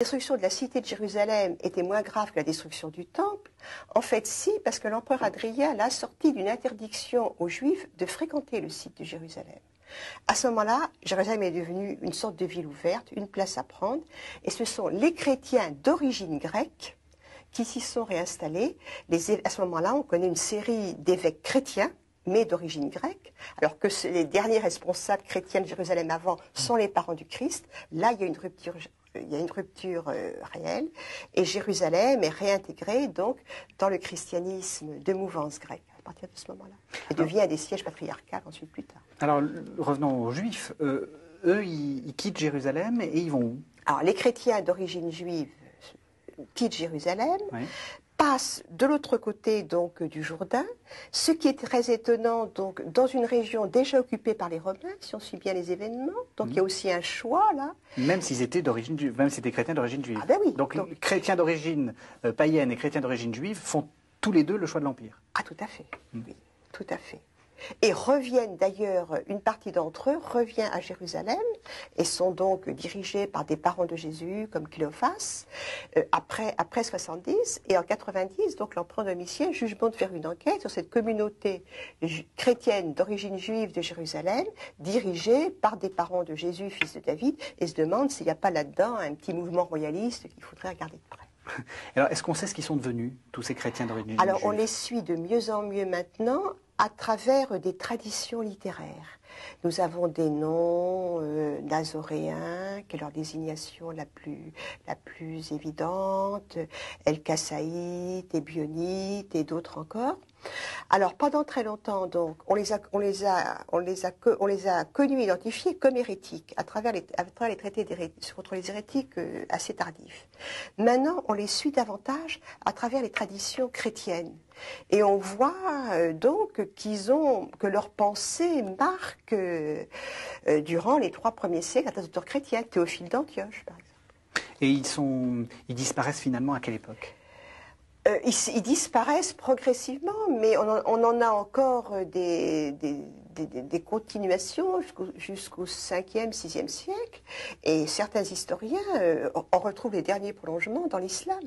La destruction de la cité de Jérusalem était moins grave que la destruction du temple. En fait, si, parce que l'empereur Adrien l'a sorti d'une interdiction aux Juifs de fréquenter le site de Jérusalem. À ce moment-là, Jérusalem est devenue une sorte de ville ouverte, une place à prendre, et ce sont les chrétiens d'origine grecque qui s'y sont réinstallés. À ce moment-là, on connaît une série d'évêques chrétiens, mais d'origine grecque, alors que les derniers responsables chrétiens de Jérusalem avant sont les parents du Christ. Là, il y a une rupture réelle, et Jérusalem est réintégrée donc dans le christianisme de mouvance grecque à partir de ce moment-là, et devient un des sièges patriarcaux ensuite plus tard. Alors, revenons aux Juifs. Eux, ils quittent Jérusalem et ils vont où? Alors, les chrétiens d'origine juive quittent Jérusalem, Oui. Passent de l'autre côté donc du Jourdain, ce qui est très étonnant donc dans une région déjà occupée par les Romains, si on suit bien les événements. Donc il y a aussi un choix là. Même s'ils étaient d'origine juive, même si c'était chrétiens d'origine juive. Ah ben oui. Donc chrétiens d'origine païenne et chrétiens d'origine juive font tous les deux le choix de l'Empire. Ah tout à fait, oui, tout à fait. Et reviennent d'ailleurs, une partie d'entre eux revient à Jérusalem et sont donc dirigés par des parents de Jésus comme Cléophas après 70 et en 90, donc l'empereur Domitien juge bon de faire une enquête sur cette communauté chrétienne d'origine juive de Jérusalem dirigée par des parents de Jésus, fils de David, et se demande s'il n'y a pas là-dedans un petit mouvement royaliste qu'il faudrait regarder de près. Alors est-ce qu'on sait ce qu'ils sont devenus, tous ces chrétiens d'origine juive? Alors on les suit de mieux en mieux maintenant à travers des traditions littéraires. Nous avons des noms nazoréens, qui est leur désignation la plus évidente, El-Kassaït, Ebionites et d'autres encore. Alors pendant très longtemps, donc, on les a connus, identifiés comme hérétiques à travers les traités contre les hérétiques assez tardifs. Maintenant, on les suit davantage à travers les traditions chrétiennes. Et on voit donc que leur pensée marque durant les 3 premiers siècles un auteur chrétien, Théophile d'Antioche, par exemple. Et ils disparaissent finalement à quelle époque? Ils disparaissent progressivement, mais on en a encore des continuations jusqu'au 5e, 6e siècle. Et certains historiens en retrouvent les derniers prolongements dans l'islam.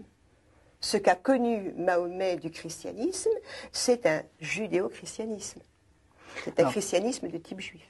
Ce qu'a connu Mahomet du christianisme, c'est un judéo-christianisme. C'est un christianisme de type juif.